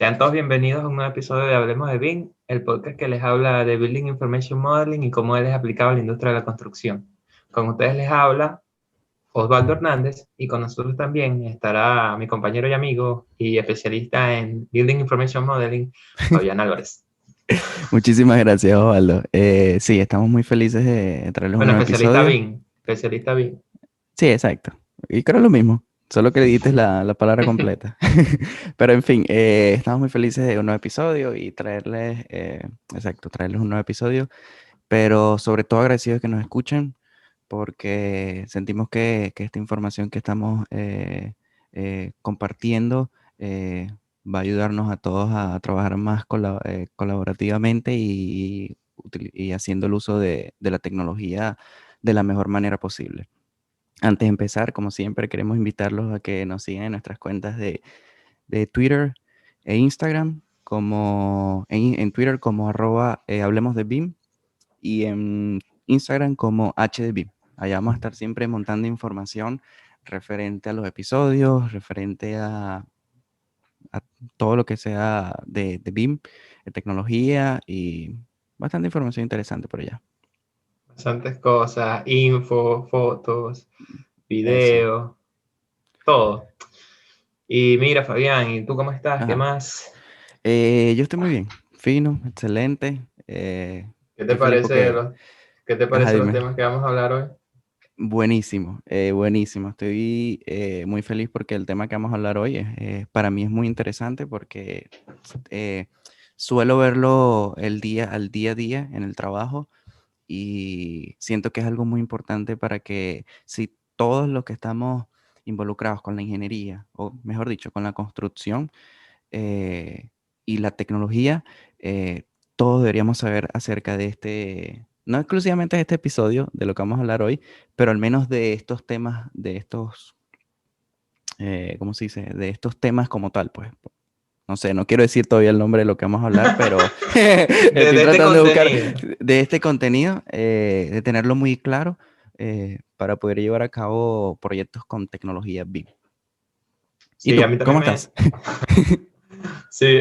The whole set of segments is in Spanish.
Sean todos bienvenidos a un nuevo episodio de Hablemos de BIM, el podcast que les habla de Building Information Modeling y cómo él es aplicado a la industria de la construcción. Con ustedes les habla Osvaldo Hernández y con nosotros también estará mi compañero y amigo y especialista en Building Information Modeling, Fabián Álvarez. Muchísimas gracias, Osvaldo. Sí, estamos muy felices de traerles un Bueno, nuevo episodio. especialista BIM. Sí, exacto. Y creo lo mismo, solo que le dices la palabra completa. Pero en fin, estamos muy felices de un nuevo episodio y traerles un nuevo episodio, pero sobre todo agradecidos que nos escuchen porque sentimos que esta información que estamos compartiendo va a ayudarnos a todos a trabajar más colaborativamente y haciendo el uso de la tecnología de la mejor manera posible. Antes de empezar, como siempre, queremos invitarlos a que nos sigan en nuestras cuentas de Twitter e Instagram, como en Twitter como Hablemos de BIM y en Instagram como HDBIM. Allá vamos a estar siempre montando información referente a los episodios, referente a todo lo que sea de BIM, de tecnología y bastante información interesante por allá. Bastantes cosas, info, fotos, Eso. videos, todo. Y mira, Fabián, ¿y tú cómo estás? ¿Qué Ajá. más? Yo estoy muy bien, fino, excelente. ¿Qué te Estoy feliz parece porque, qué te ajá, parecen los dime. temas que vamos a hablar hoy? Buenísimo, buenísimo. Estoy muy feliz porque el tema que vamos a hablar hoy para mí es muy interesante porque eh, suelo verlo al día a día en el trabajo y siento que es algo muy importante para que si todos los que estamos involucrados con la ingeniería, o mejor dicho, con la construcción eh, y la tecnología, todos deberíamos saber acerca de no exclusivamente de este episodio, de lo que vamos a hablar hoy, pero al menos de estos temas, ¿cómo se dice? De estos temas como tal, pues. No sé, no quiero decir todavía el nombre de lo que vamos a hablar, pero estoy De este tratando de buscar contenido. de este contenido, de tenerlo muy claro para poder llevar a cabo proyectos con tecnología BIM. ¿Y Sí, a tú? mí también ¿Cómo me... estás? Sí,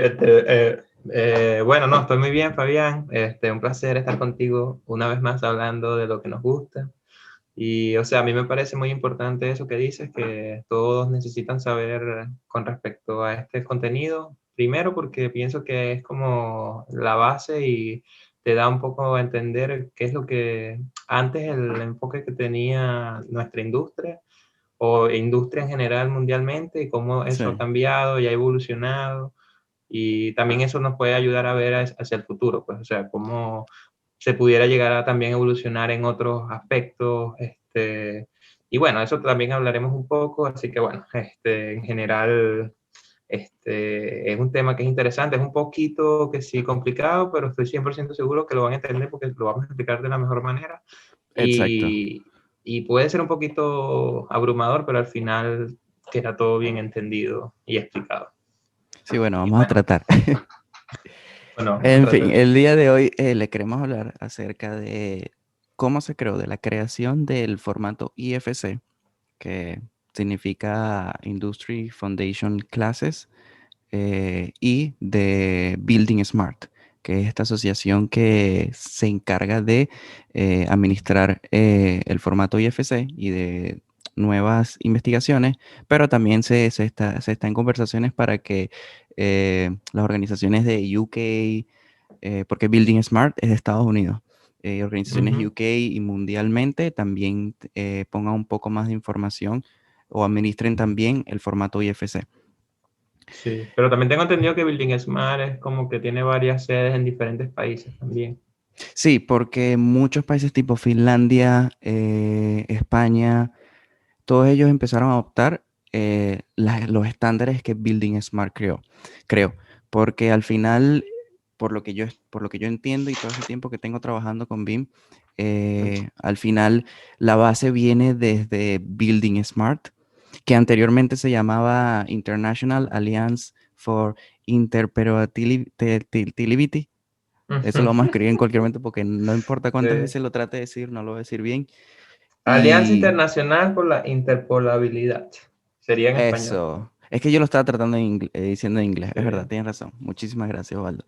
bueno, no, estoy muy bien, Fabián. Un placer estar contigo una vez más hablando de lo que nos gusta. Y, o sea, a mí me parece muy importante eso que dices, que todos necesitan saber con respecto a este contenido. Primero, porque pienso que es como la base y te da un poco a entender qué es lo que antes el enfoque que tenía nuestra industria o industria en general mundialmente y cómo eso ha Sí, cambiado y ha evolucionado. Y también eso nos puede ayudar a ver hacia el futuro, pues, o sea, cómo se pudiera llegar a también evolucionar en otros aspectos. Y bueno, eso también hablaremos un poco, así que bueno, en general, es un tema que es interesante, es un poquito que sí complicado, pero estoy 100% seguro que lo van a entender porque lo vamos a explicar de la mejor manera. exacto. Y puede ser un poquito abrumador, pero al final queda todo bien entendido y explicado. Sí, bueno, Y vamos a bueno, tratar. bueno, vamos a En fin, tratar. el día de hoy le queremos hablar acerca de cómo se creó, de la creación del formato IFC, que significa Industry Foundation Classes, y de Building Smart, que es esta asociación que se encarga de administrar el formato IFC y de nuevas investigaciones, pero también se está en conversaciones para que las organizaciones de UK, porque Building Smart es de Estados Unidos, organizaciones Ujú. UK y mundialmente también pongan un poco más de información o administren también el formato IFC. Sí, pero también tengo entendido que Building Smart es como que tiene varias sedes en diferentes países también. Sí, porque muchos países tipo Finlandia, España, todos ellos empezaron a adoptar los estándares que Building Smart creo, porque al final, por lo que yo entiendo y todo ese tiempo que tengo trabajando con BIM, al final la base viene desde Building Smart, que anteriormente se llamaba International Alliance for Interoperability. Eso lo vamos a Ujú. escribir en cualquier momento porque no importa cuántas Sí. veces lo trate de decir, no lo voy a decir bien. Alianza Y Internacional por la Interpolabilidad. Sería en español. eso, Es que yo lo estaba tratando diciendo en inglés, es verdad, Sí. tienes razón. Muchísimas gracias, Osvaldo.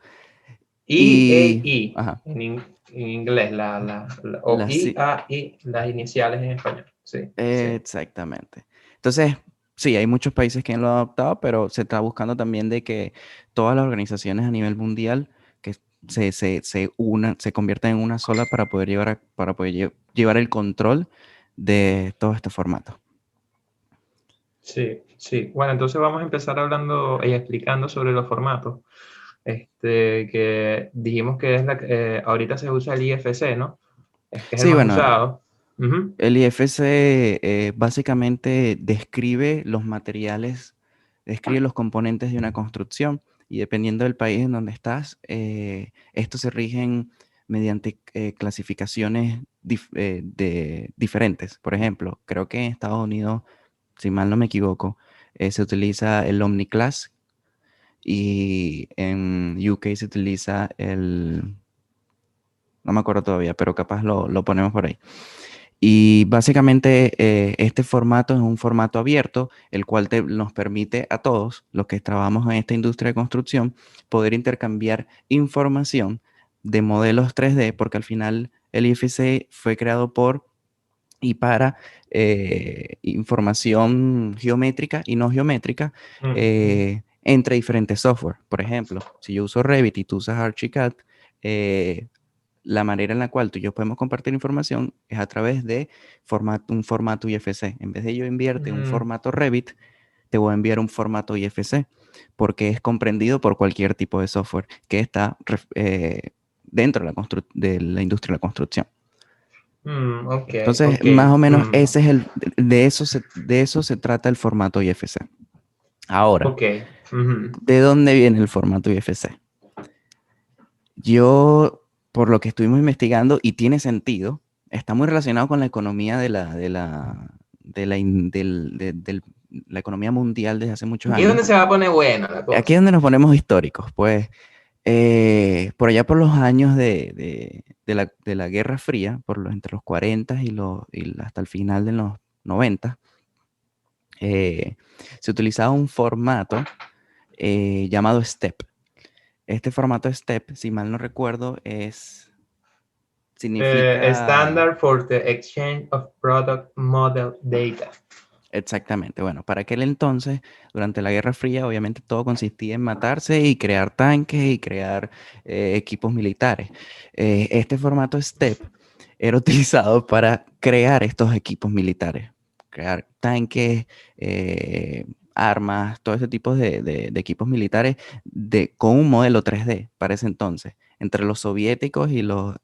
Y, IAI ajá, en inglés, o la, si- IAI, las iniciales en español. Sí, sí. exactamente. Entonces, sí, hay muchos países que lo han adoptado, pero se está buscando también de que todas las organizaciones a nivel mundial que se unan, se conviertan en una sola para poder para poder llevar el control de todo este formato. Sí, sí. Bueno, entonces vamos a empezar hablando y explicando sobre los formatos. Que dijimos que ahorita se usa el IFC, ¿no? Es que es el Sí, más bueno, usado. Ujú. el IFC básicamente describe los materiales, describe los componentes de una construcción y dependiendo del país en donde estás, estos se rigen mediante clasificaciones diferentes. Por ejemplo, creo que en Estados Unidos, si mal no me equivoco, se utiliza el Omniclass y en UK se utiliza no me acuerdo todavía, pero capaz lo ponemos por ahí. Y básicamente este formato es un formato abierto, el cual nos permite a todos los que trabajamos en esta industria de construcción poder intercambiar información de modelos 3D, porque al final el IFC fue creado por y para información geométrica y no geométrica Mm, entre diferentes software. Por ejemplo, si yo uso Revit y tú usas Archicad, eh, la manera en la cual tú y yo podemos compartir información es a través de un formato IFC. En vez de yo enviarte un mm, formato Revit, te voy a enviar un formato IFC, porque es comprendido por cualquier tipo de software que está dentro de de la industria de la construcción. ok, Entonces, ok. más o menos mm, ese es de eso se trata el formato IFC. Ahora, ok. Ujú. ¿de dónde viene el formato IFC? Yo, por lo que estuvimos investigando, y tiene sentido, está muy relacionado con la economía la economía mundial desde hace muchos Aquí es años. donde se va a poner buena la Aquí es cosa. donde nos ponemos históricos, pues por allá por los años de la Guerra Fría, entre los 40 hasta el final de los 90, eh, se utilizaba un formato llamado STEP. Este formato STEP, si mal no recuerdo, significa Standard for the Exchange of Product Model Data. exactamente, bueno, para aquel entonces, durante la Guerra Fría, obviamente todo consistía en matarse y crear tanques y crear equipos militares. Este formato STEP era utilizado para crear estos equipos militares, crear tanques, armas, todo ese tipo de equipos militares con un modelo 3D para ese entonces. Entre los soviéticos y los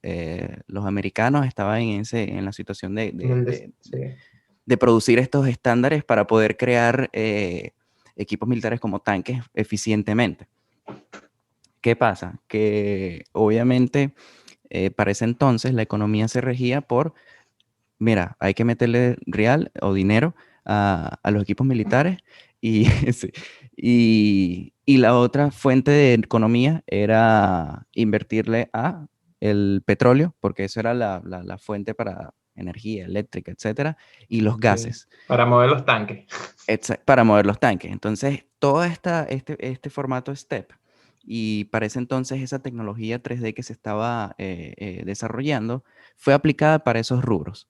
americanos estaban en la situación Sí. de producir estos estándares para poder crear equipos militares como tanques eficientemente. ¿Qué pasa? Que obviamente para ese entonces la economía se regía por, mira, hay que meterle real o dinero a los equipos militares y, sí, y la otra fuente de economía era invertirle a el petróleo, porque eso era la fuente para energía eléctrica, etcétera, y los Sí. gases Para mover los tanques. para mover los tanques. Entonces, todo este formato STEP y para ese entonces esa tecnología 3D que se estaba desarrollando fue aplicada para esos rubros.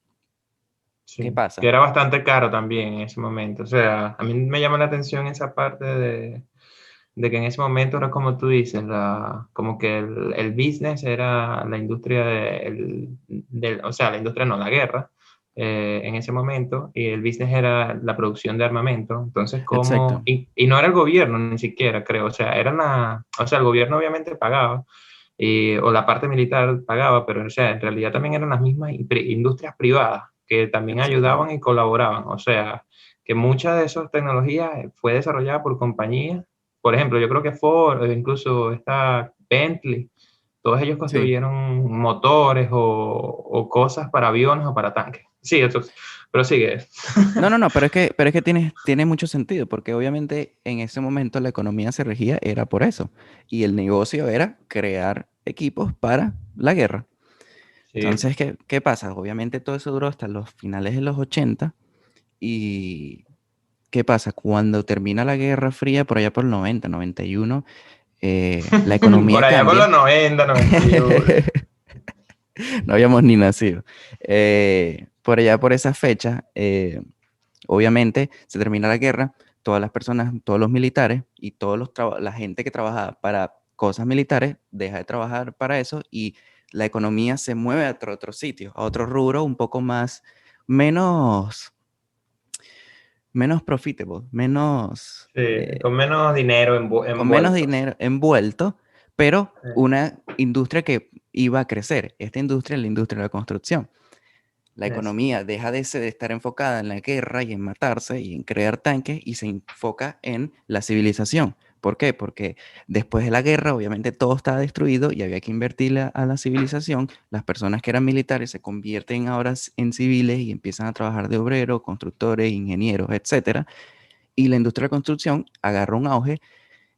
¿Qué Sí. Que pasa? era bastante caro también en ese momento. O sea, a mí me llama la atención esa parte de que en ese momento era como tú dices, como que el business era la industria o sea, la industria no, la guerra en ese momento, y el business era la producción de armamento. Entonces, Exacto. y no era el gobierno ni siquiera, creo, o sea, o sea, el gobierno obviamente pagaba, o la parte militar pagaba, pero o sea, en realidad también eran las mismas industrias privadas que también ayudaban Exactamente. y colaboraban. O sea, que muchas de esas tecnologías fue desarrollada por compañías. Por ejemplo, yo creo que Ford, incluso esta Bentley, todos ellos Sí. construyeron motores o cosas para aviones o para tanques. Sí, eso, pero sigue. No, no, no, pero es que tiene mucho sentido, porque obviamente en ese momento la economía se regía era por eso, y el negocio era crear equipos para la guerra. Sí. Entonces, ¿qué pasa? Obviamente todo eso duró hasta los finales de los 80 y ¿Qué pasa? Cuando termina la Guerra Fría, por allá por el 90, 91, la Por economía allá por cambia. los 90, 91. No habíamos ni nacido. Por allá, por esa fecha, obviamente se termina la guerra, todas las personas, todos los militares y la gente que trabajaba para cosas militares deja de trabajar para eso y la economía se mueve a otro sitio, a otro rubro un poco más, menos, menos profitable, menos, Sí, con menos dinero con menos envuelto. dinero envuelto, pero Sí, una industria que iba a crecer. Esta industria es la industria de la construcción. La eso. economía deja de estar enfocada en la guerra y en matarse y en crear tanques y se enfoca en la civilización. ¿Por qué? Porque después de la guerra, obviamente todo estaba destruido y había que invertirle a la civilización. Las personas que eran militares se convierten ahora en civiles y empiezan a trabajar de obreros, constructores, ingenieros, etcétera. Y la industria de la construcción agarra un auge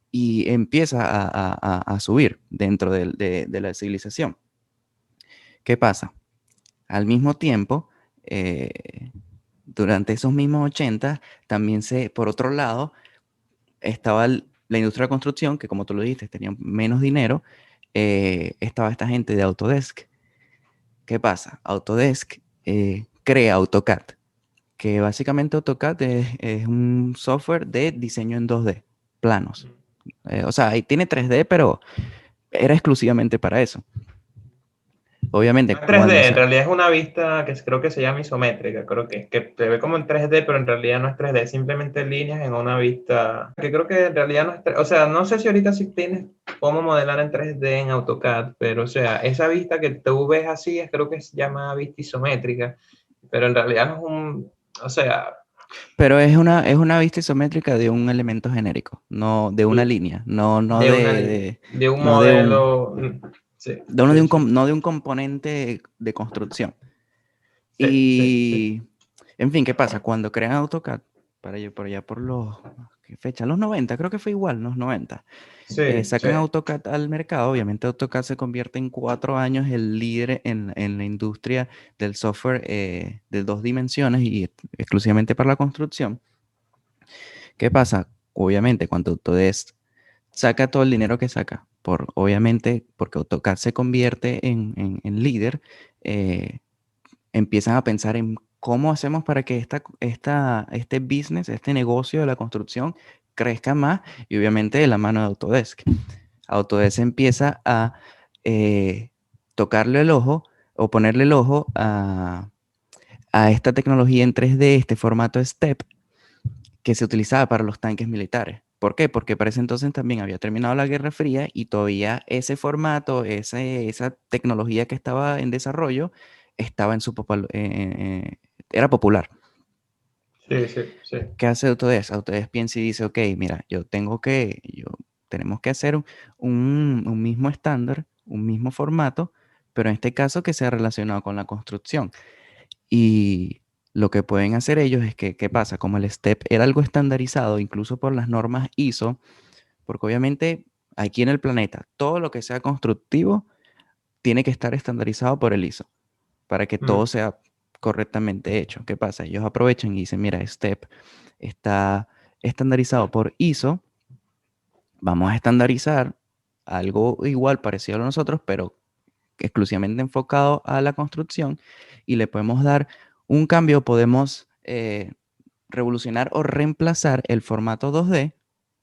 y empieza a subir dentro de la civilización. ¿Qué pasa? Al mismo tiempo, durante esos mismos 80, también por otro lado, estaba la industria de la construcción, que como tú lo dijiste, tenía menos dinero, estaba esta gente de Autodesk. ¿Qué pasa? Autodesk crea AutoCAD, que básicamente AutoCAD es un software de diseño en 2D, planos. O sea, ahí tiene 3D, pero era exclusivamente para eso. No Obviamente, es 3D, cuando en se... realidad es una vista creo que se llama isométrica, creo que se ve como en 3D, pero en realidad no es 3D, simplemente líneas en una vista, que creo que en realidad no es, o sea, no sé si ahorita sí tienes cómo modelar en 3D en AutoCAD, pero o sea, esa vista que tú ves así, creo que se llama vista isométrica, pero en realidad no es un, o sea, Pero es una vista isométrica de un elemento genérico, no de una línea, de una, de un no de modelo, sí, sí, sí, no de un componente de construcción. sí, sí, sí, Y, en fin, ¿qué pasa? Cuando crean AutoCAD, por allá por los, ¿qué fecha? Los 90, creo que fue igual, los 90. sí, sí, Sacan AutoCAD al mercado, obviamente AutoCAD se convierte en 4 años el líder en la industria del software de 2 dimensiones y exclusivamente para la construcción. ¿Qué pasa? Obviamente, cuando Autodesk saca todo el dinero que saca, obviamente, porque AutoCAD se convierte en líder, eh, empiezan a pensar en cómo hacemos para que este business, este negocio de la construcción crezca más y obviamente de la mano de Autodesk. Autodesk empieza a eh, tocarle el ojo o ponerle el ojo a esta tecnología en 3D, este formato STEP, que se utilizaba para los tanques militares. ¿Por qué? Porque para ese entonces también había terminado la Guerra Fría y todavía ese formato, esa tecnología que estaba en desarrollo, estaba era popular. sí, sí, sí. ¿Qué hace Autodesk? Autodesk piensa y dice, ok, mira, tenemos que hacer un mismo estándar, un mismo formato, pero en este caso que sea relacionado con la construcción. Y lo que pueden hacer ellos es que, ¿qué pasa? Como el STEP era algo estandarizado, incluso por las normas ISO, porque obviamente aquí en el planeta, todo lo que sea constructivo tiene que estar estandarizado por el ISO, para que todo Mm, sea correctamente hecho. ¿Qué pasa? Ellos aprovechan y dicen, mira, STEP está estandarizado por ISO, vamos a estandarizar algo igual, parecido a nosotros, pero exclusivamente enfocado a la construcción y le podemos dar un cambio, podemos revolucionar o reemplazar el formato 2D,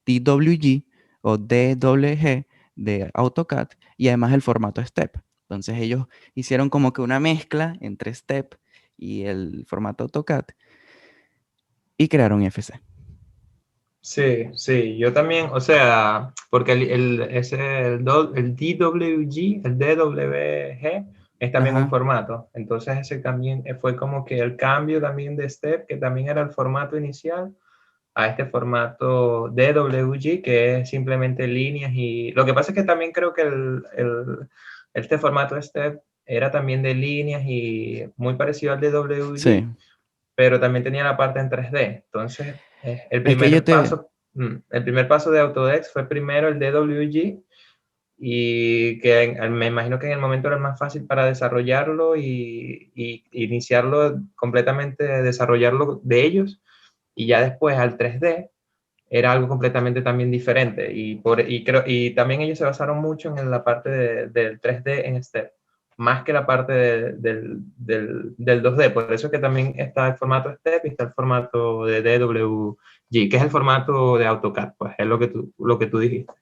DWG o DWG de AutoCAD y además el formato STEP. Entonces ellos hicieron como que una mezcla entre STEP y el formato AutoCAD y crearon FC. sí, sí, yo también, o sea, porque el DWG, el DWG es también un Ajá, formato, entonces ese también fue como que el cambio también de Step, que también era el formato inicial, a este formato DWG, que es simplemente líneas y lo que pasa es que también creo que este formato Step era también de líneas y muy parecido al sí. DWG, pero también tenía la parte en 3D. Entonces, Es que yo te... el primer paso de Autodesk fue primero el DWG y que me imagino que en el momento era más fácil para desarrollarlo y iniciarlo completamente, desarrollarlo de ellos. y ya después al 3D era algo completamente también diferente. Y también ellos se basaron mucho en la parte del 3D en Step, más que la parte del 2D. Por eso es que también está el formato Step y está el formato de DWG, que es el formato de AutoCAD, pues es lo que tú dijiste.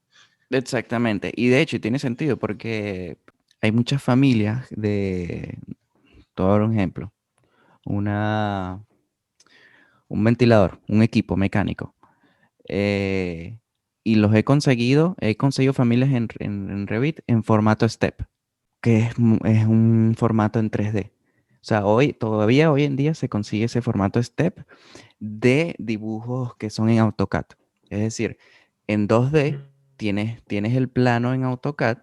Exactamente. Y de hecho tiene sentido porque hay muchas familias de, te voy a dar un ejemplo, una, un ventilador, un equipo mecánico. eh, y los he conseguido familias en Revit en formato Step, que es un formato en 3D. O sea, todavía hoy en día se consigue ese formato Step de dibujos que son en AutoCAD. Es decir, en 2D tienes el plano en AutoCAD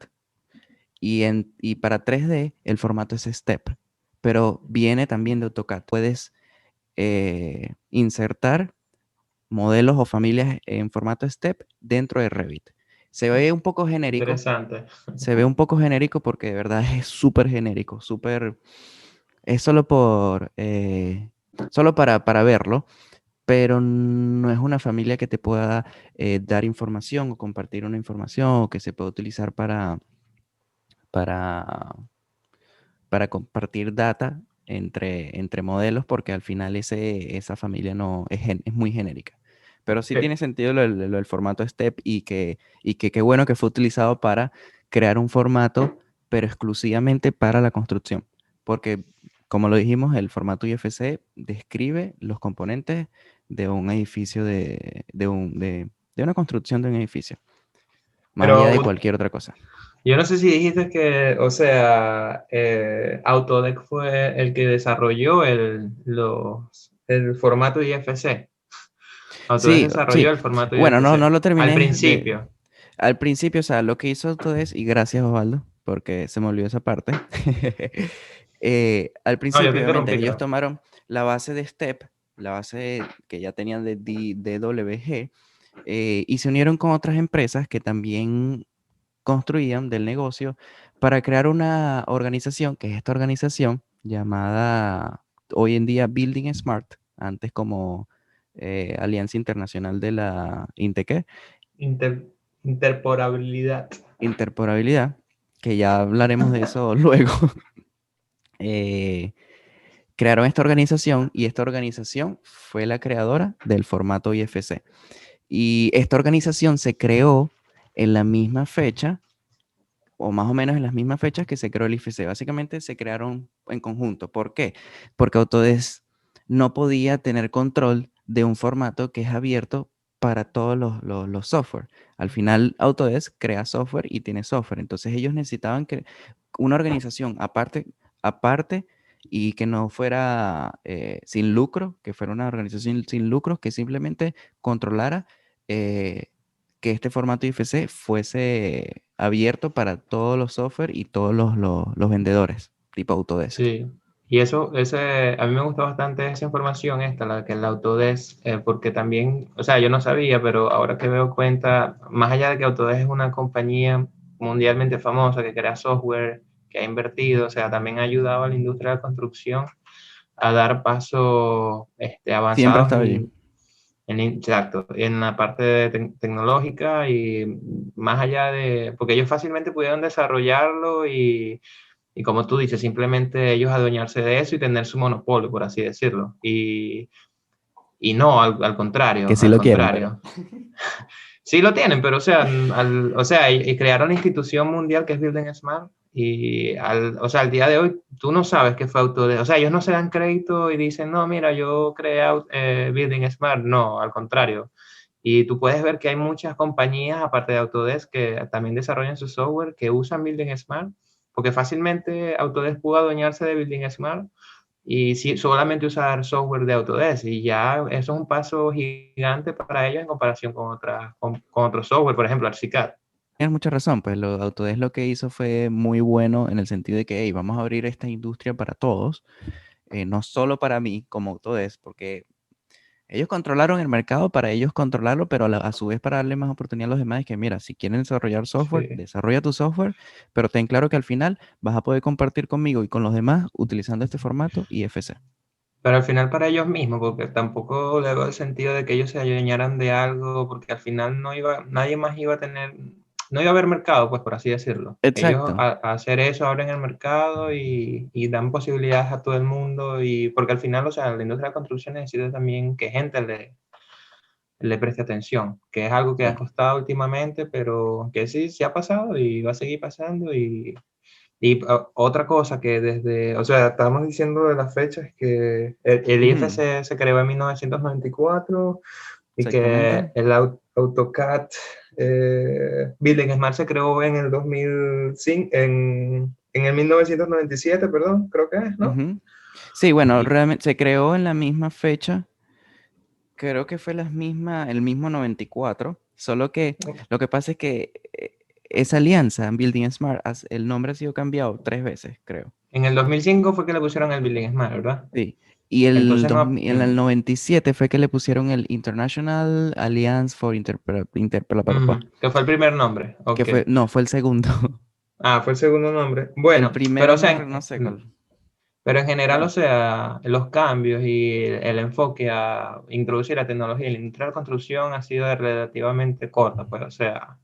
y para 3D el formato es Step, pero viene también de AutoCAD. Puedes insertar modelos o familias en formato Step dentro de Revit. Se ve un poco genérico, Interesante. se ve un poco genérico porque de verdad es súper genérico, es solo solo para verlo, pero no es una familia que te pueda dar información o compartir una información o que se pueda utilizar para, para compartir data entre modelos, porque al final esa familia no es muy genérica. Pero sí tiene sentido lo del formato STEP y que qué bueno que fue utilizado para crear un formato, pero exclusivamente para la construcción. Porque, como lo dijimos, el formato IFC describe los componentes de un edificio, de una construcción de un edificio, más allá Pero de cualquier otra cosa. yo no sé si dijiste que, o sea, Autodesk fue el que desarrolló el formato IFC. Autodesk Sí, desarrolló sí. el formato Bueno, no IFC lo al terminé principio. al principio, o sea, lo que hizo Autodesk, y gracias Osvaldo, porque se me olvidó esa parte. Al No, yo te principio, obviamente, interrumpí, ellos creo. tomaron la base de Step, la base que ya tenían de DWG, y se unieron con otras empresas que también construían del negocio para crear una organización, que es esta organización llamada hoy en día Building Smart, antes como Alianza Internacional de la INTEC, Inter- interporabilidad. Interporabilidad, que ya hablaremos de eso luego. eh, Crearon esta organización y esta organización fue la creadora del formato IFC. Y esta organización se creó en la misma fecha, o más o menos en las mismas fechas que se creó el IFC. Básicamente se crearon en conjunto. ¿Por qué? Porque Autodesk no podía tener control de un formato que es abierto para todos los software. Al final, Autodesk crea software y tiene software. Entonces ellos necesitaban que una organización aparte y que no fuera sin lucro, que fuera una organización sin lucro, que simplemente controlara eh, que este formato IFC fuese abierto para todos los software y todos los vendedores, tipo Autodesk. Sí. Y a mí me gusta bastante esa información esta, la que el Autodesk, porque también, o sea, yo no sabía, pero ahora que veo cuenta, más allá de que Autodesk es una compañía mundialmente famosa que crea software, que ha invertido, o sea, también ha ayudado a la industria de la construcción a dar pasos Siempre avanzados estaba allí. exacto, en la parte tecnológica y más allá porque ellos fácilmente pudieron desarrollarlo y como tú dices, simplemente ellos adueñarse de eso y tener su monopolio, por así decirlo. Y no, al Que contrario, sí al lo quieren, pero. contrario. Sí lo tienen, pero o sea, y crearon la institución mundial que es Building Smart o sea, al día de hoy tú no sabes qué fue Autodesk. O sea, ellos no se dan crédito y dicen, no, mira, yo creé Building Smart. No, al contrario. Y tú puedes ver que hay muchas compañías, aparte de Autodesk, que también desarrollan su software, que usan Building Smart, porque fácilmente Autodesk pudo adueñarse de Building Smart y solamente usar software de Autodesk y ya eso es un paso gigante para ellos en comparación con otros software, por ejemplo, ArchiCAD. Tienes mucha razón, pues Autodesk lo que hizo fue muy bueno en el sentido de que hey, vamos a abrir esta industria para todos, no solo para mí como Autodesk, porque ellos controlaron el mercado para ellos controlarlo, pero a su vez para darle más oportunidad a los demás, es que mira, si quieren desarrollar software, Sí, desarrolla tu software, pero ten claro que al final vas a poder compartir conmigo y con los demás utilizando este formato IFC. Pero al final para ellos mismos, porque tampoco le veo el sentido de que ellos se adueñaran de algo, porque al final nadie más iba a tener, no iba a haber mercado, pues por así decirlo. Ellos Exacto, a hacer eso abren el mercado y dan posibilidades a todo el mundo, y porque al final, o sea, la industria de la construcción necesita también que gente le preste atención, que es algo que ha sí, costado últimamente, pero que sí, sí ha pasado y va a seguir pasando. Y otra cosa que desde, o sea, estábamos diciendo de las fechas que el ujú, IFC se creó en 1994 y exactamente. que el AutoCAD Building Smart se creó en el 2005, en el 1997, perdón, creo que es, ¿no? Ujú. Sí, bueno, Y realmente se creó en la misma fecha, creo que fue el mismo 94, solo que lo que pasa es que esa alianza, Building Smart, el nombre ha sido cambiado 3 veces, creo. en el 2005 fue que le pusieron el Building Smart, ¿verdad? Sí. Y Entonces no, en el 97 fue que le pusieron el International Alliance for que fue el primer nombre, que ok. fue, no, fue el segundo. Ah, fue el segundo nombre. El Bueno, pero primero o sea, no sé cuál. pero en general, o sea, los cambios y el enfoque a introducir la tecnología en la industria de la construcción ha sido relativamente corto, pues, o sea,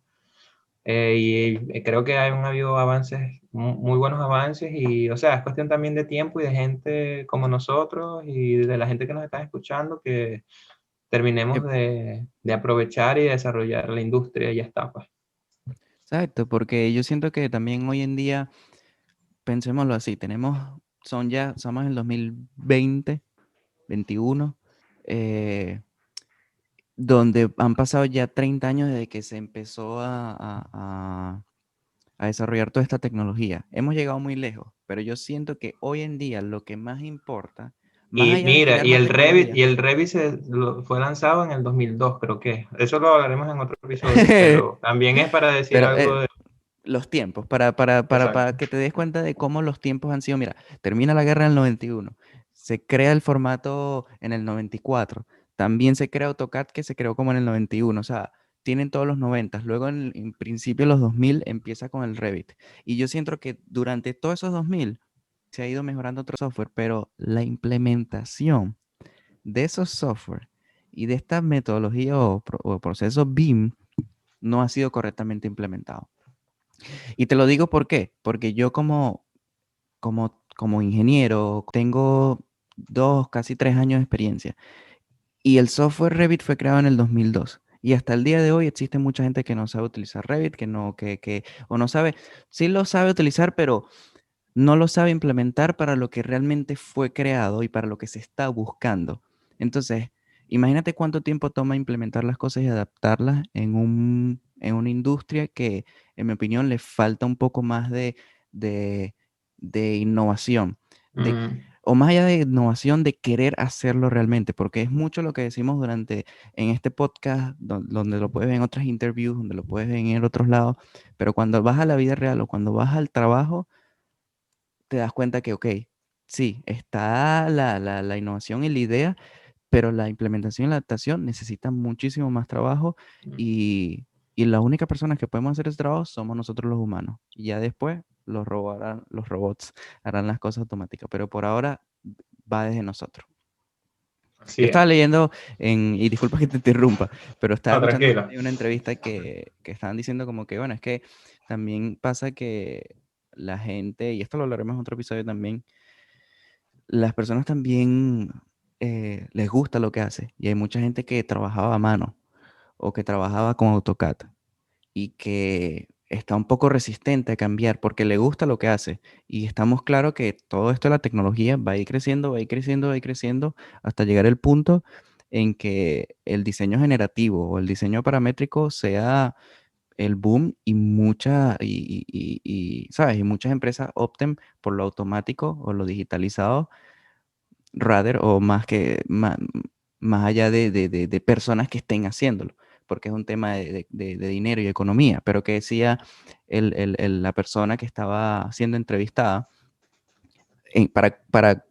y creo que han habido avances, muy buenos avances, y, o sea, es cuestión también de tiempo y de gente como nosotros y de la gente que nos está escuchando que terminemos Que- de aprovechar y desarrollar la industria y ya está, pues. Exacto, porque yo siento que también hoy en día, pensémoslo así, somos en el 2020, 21, eh, donde han pasado ya 30 años desde que se empezó a desarrollar toda esta tecnología. Hemos llegado muy lejos, pero yo siento que hoy en día lo que más importa, más Y allá de mira, crear más tecnología, Y el Revit fue lanzado en el 2002, creo que. Eso lo hablaremos en otro episodio, pero también es para decir pero algo de... los tiempos, para Exacto. que te des cuenta de cómo los tiempos han sido, mira, termina la guerra en el 91, se crea el formato en el 94, también se crea AutoCAD que se creó como en el 91, o sea, tienen todos los 90, luego en principio los 2000 empieza con el Revit. Y yo siento que durante todos esos 2000 se ha ido mejorando otro software, pero la implementación de esos software y de esta metodología o proceso BIM no ha sido correctamente implementado. Y te lo digo por qué, porque yo como ingeniero tengo 2, casi 3 años de experiencia y el software Revit fue creado en el 2002. Y hasta el día de hoy existe mucha gente que no sabe utilizar Revit, o no sabe, sí lo sabe utilizar, pero no lo sabe implementar para lo que realmente fue creado y para lo que se está buscando. Entonces, imagínate cuánto tiempo toma implementar las cosas y adaptarlas en una industria que, en mi opinión, le falta un poco más de, de innovación, de, Mm, o más allá de innovación, de querer hacerlo realmente, porque es mucho lo que decimos en este podcast, donde lo puedes ver en otras interviews, donde lo puedes ver en otros lados, pero cuando vas a la vida real o cuando vas al trabajo, te das cuenta que, ok, sí, está la innovación y la idea, pero la implementación y la adaptación necesitan muchísimo más trabajo y las únicas personas que podemos hacer ese trabajo somos nosotros los humanos. Y ya después los robots harán las cosas automáticas, pero por ahora va desde nosotros. Yo así es. estaba leyendo y disculpa que te interrumpa, pero estaba No, escuchando tranquilo. una entrevista que estaban diciendo como que, bueno, es que también pasa que la gente, y esto lo hablaremos en otro episodio también, las personas también les gusta lo que hace. Y hay mucha gente que trabajaba a mano o que trabajaba con AutoCAD y que está un poco resistente a cambiar porque le gusta lo que hace. Y estamos claros que todo esto de la tecnología va a ir creciendo, va a ir creciendo, va a ir creciendo hasta llegar el punto en que el diseño generativo o el diseño paramétrico sea el boom ¿sabes? Y muchas empresas opten por lo automático o lo digitalizado rather o más allá de personas que estén haciéndolo, porque es un tema de dinero y economía. Pero que decía la persona que estaba siendo entrevistada,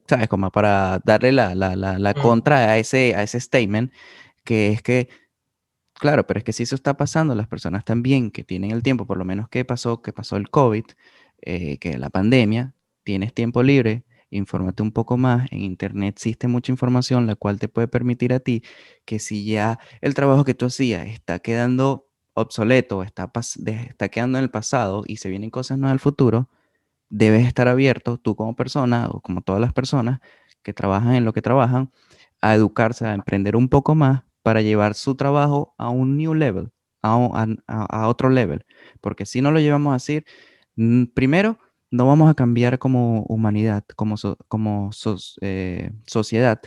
¿sabes? Como para darle la Mm, contra a ese statement, que es que, claro, pero es que si eso está pasando, las personas también que tienen el tiempo, por lo menos que pasó el COVID, que la pandemia, tienes tiempo libre infórmate un poco más. En Internet existe mucha información, la cual te puede permitir a ti que si ya el trabajo que tú hacías está quedando obsoleto, está quedando en el pasado y se vienen cosas nuevas al futuro, debes estar abierto, tú como persona o como todas las personas que trabajan en lo que trabajan, a educarse, a emprender un poco más para llevar su trabajo a un new level, a otro level. Porque si no lo llevamos así, primero, no vamos a cambiar como humanidad, como sociedad.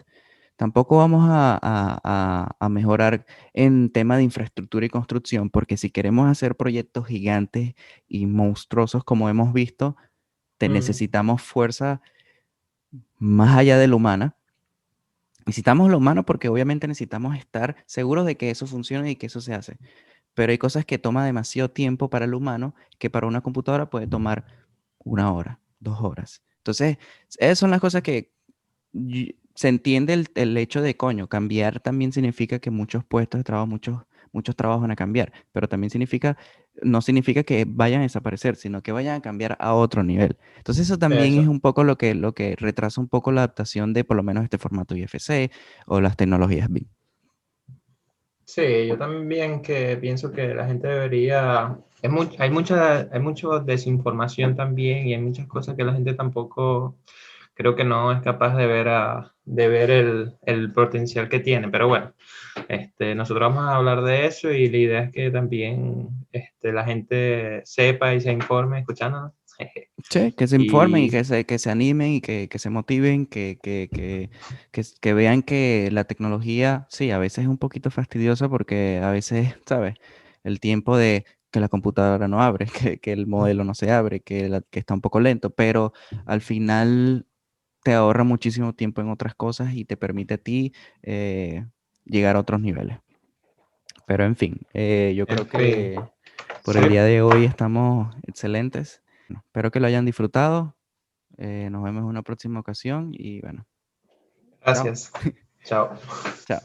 Tampoco vamos a mejorar en tema de infraestructura y construcción, porque si queremos hacer proyectos gigantes y monstruosos como hemos visto, Mm, necesitamos fuerza más allá de la humana. Necesitamos lo humano porque obviamente necesitamos estar seguros de que eso funcione y que eso se hace. Pero hay cosas que toma demasiado tiempo para el humano que para una computadora puede tomar 1 hora, 2 horas. Entonces, esas son las cosas que se entiende el hecho de, coño, cambiar también significa que muchos puestos de trabajo, muchos trabajos van a cambiar, pero también no significa que vayan a desaparecer, sino que vayan a cambiar a otro nivel. Entonces eso también es eso. un poco lo que retrasa un poco la adaptación de por lo menos este formato IFC o las tecnologías BIM. Sí, yo también que pienso que la gente debería, hay mucha desinformación también y hay muchas cosas que la gente tampoco creo que no es capaz de ver, de ver el potencial que tiene. Pero bueno, nosotros vamos a hablar de eso y la idea es que también la gente sepa y se informe escuchándonos. Sí, que se informen y Y que se animen y que se motiven, que vean que la tecnología, sí, a veces es un poquito fastidiosa porque a veces, ¿sabes? El tiempo de que la computadora no abre, que el modelo no se abre, que está un poco lento, pero al final te ahorra muchísimo tiempo en otras cosas y te permite a ti llegar a otros niveles. Pero en fin, yo en creo fin, que por sí, el día de hoy estamos excelentes. Espero que lo hayan disfrutado. Nos vemos en una próxima ocasión y bueno, chao. gracias. Chao. Chao.